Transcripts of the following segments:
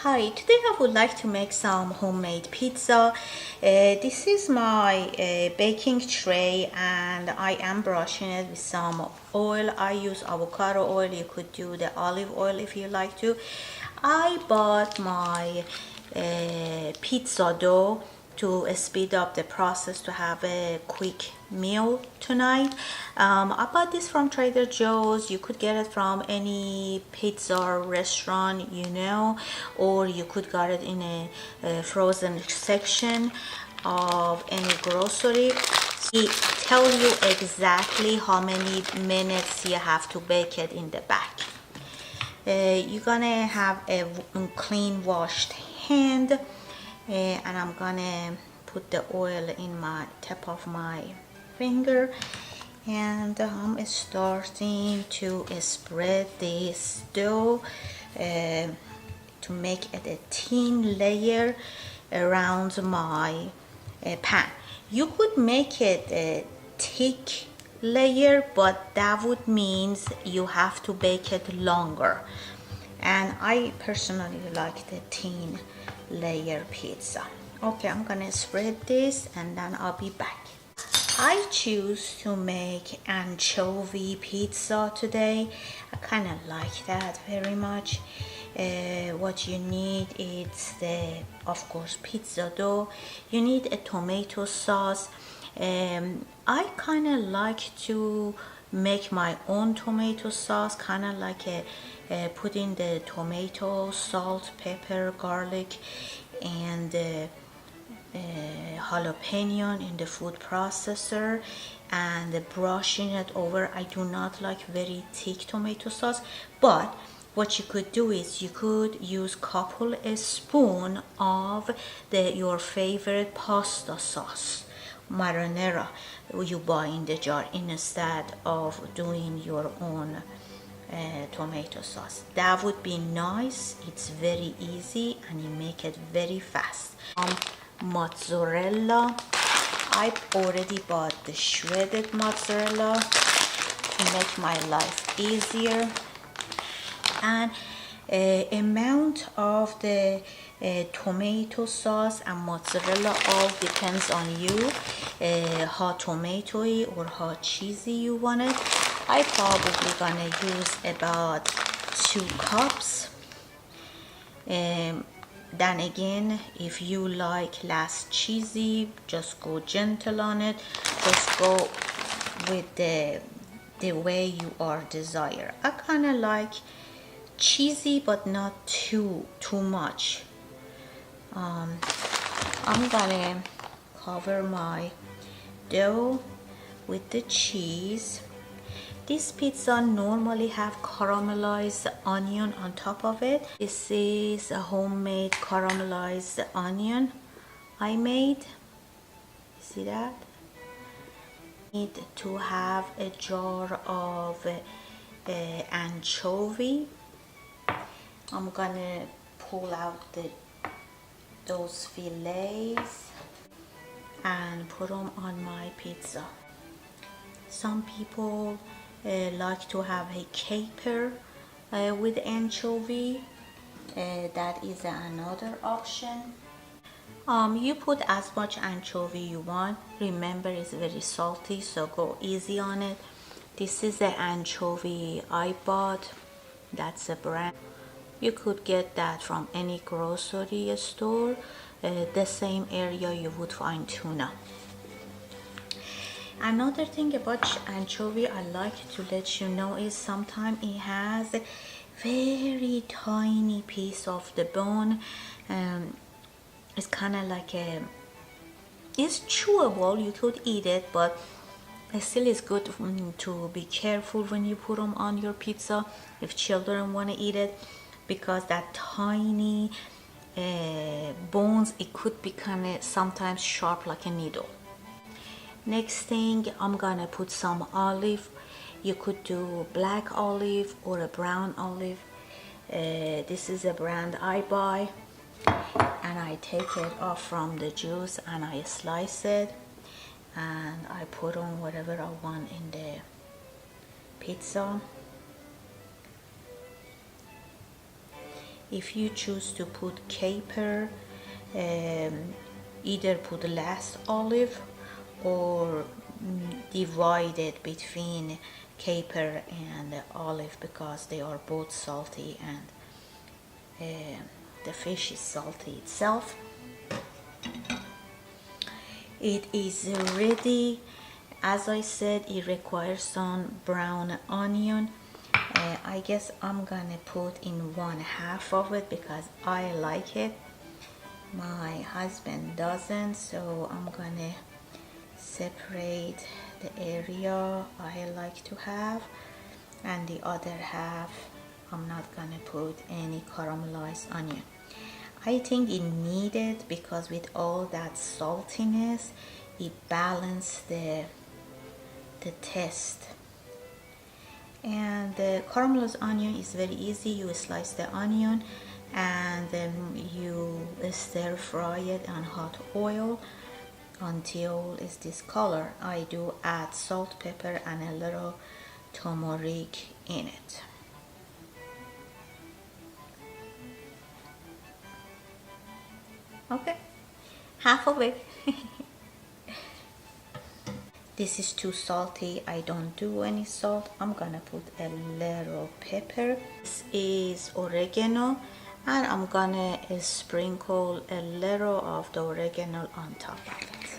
Hi, today I would like to make some homemade pizza. This is my baking tray and I am brushing it with some oil. I use avocado oil. You could do the olive oil if you like to. I bought my pizza dough to speed up the process to have a quick meal tonight. I bought this from Trader Joe's. You could get it from any pizza restaurant, or you could get it in a frozen section of any grocery. It tells you exactly how many minutes you have to bake it in the back. You're gonna have a clean washed hand, and I'm gonna put the oil in my tip of my finger, and I'm starting to spread this dough to make it a thin layer around my pan. You could make it a thick layer, but that would means you have to bake it longer, and I personally like the thin layer pizza. Okay, I'm gonna spread this and then I'll be back. I choose to make anchovy pizza today. I kind of like that very much. What you need is of course, pizza dough. You need a tomato sauce. I kind of like to make my own tomato sauce, kind of like put in the tomato, salt, pepper, garlic, and jalapeno in the food processor and brushing it over. I do not like very thick tomato sauce, but what you could do is you could use couple a spoon of your favorite pasta sauce, marinara, you buy in the jar, instead of doing your own tomato sauce. That would be nice. It's very easy and you make it very fast. Mozzarella, I already bought the shredded mozzarella to make my life easier, and amount of the tomato sauce and mozzarella all depends on you, how tomatoey or how cheesy you want it. I probably gonna use about 2 cups. Then again, if you like less cheesy, just go gentle on it. Just go with the way you are desire. I kind of like cheesy, but not too much. I'm gonna cover my dough with the cheese. This pizza normally have caramelized onion on top of it. This is a homemade caramelized onion I made. See that? Need to have a jar of anchovy. I'm gonna pull out those fillets and put them on my pizza. Some people like to have a caper with anchovy. That is another option. You put as much anchovy you want. Remember, it's very salty, so go easy on it. This is the anchovy I bought. That's a brand. You could get that from any grocery store, the same area you would find tuna. Another thing about anchovy I like to let you know is sometimes it has a very tiny piece of the bone. It's kind of like it's chewable, you could eat it, but it still is good to be careful when you put them on your pizza if children want to eat it, because that tiny bones, it could be kind of sometimes sharp like a needle. Next thing, I'm gonna put some olive. You could do black olive or a brown olive. This is a brand I buy, and I take it off from the juice and I slice it and I put on whatever I want in the pizza. If you choose to put caper, either put less olive or divide it between caper and olive, because they are both salty and the fish is salty itself. It is ready. As I said, it requires some brown onion. I guess I'm gonna put in 1/2 of it because I like it. My husband doesn't, so I'm gonna separate the area I like to have, and the other half I'm not gonna put any caramelized onion. I think it needed, because with all that saltiness it balanced the taste. And the caramelized onion is very easy. You slice the onion and then you stir fry it on hot oil until it's this color. I do add salt, pepper and a little turmeric in it. Okay, half of it. This is too salty. I don't do any salt. I'm gonna put a little pepper. This is oregano, and I'm gonna sprinkle a little of the oregano on top of it.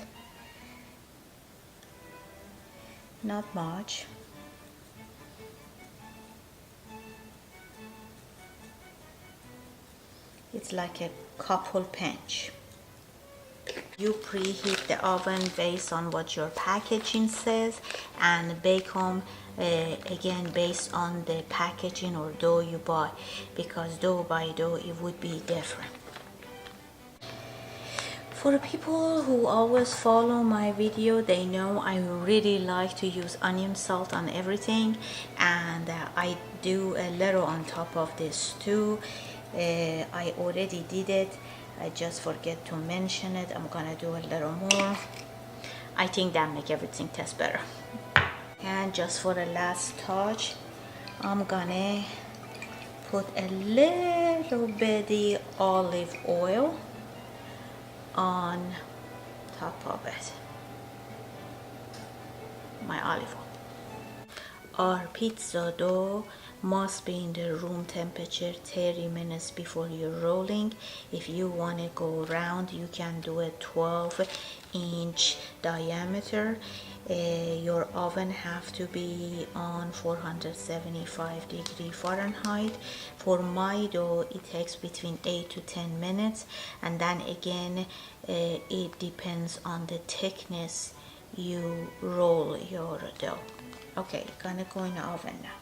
Not much. It's like a couple pinch. You preheat the oven based on what your packaging says, and bake them again based on the packaging or dough you buy, because dough by dough it would be different. For people who always follow my video, they know I really like to use onion salt on everything, and I do a little on top of this too. I already did it. I just forget to mention it. I'm gonna do a little more. I think that make everything taste better. And just for the last touch, I'm gonna put a little bitty olive oil on top of it. My olive oil. Our pizza dough must be in the room temperature 30 minutes before you're rolling. If you want to go round, you can do a 12-inch diameter. Your oven have to be on 475 degrees Fahrenheit. For my dough, it takes between 8 to 10 minutes, and then again it depends on the thickness you roll your dough. Okay, gonna go in the oven now.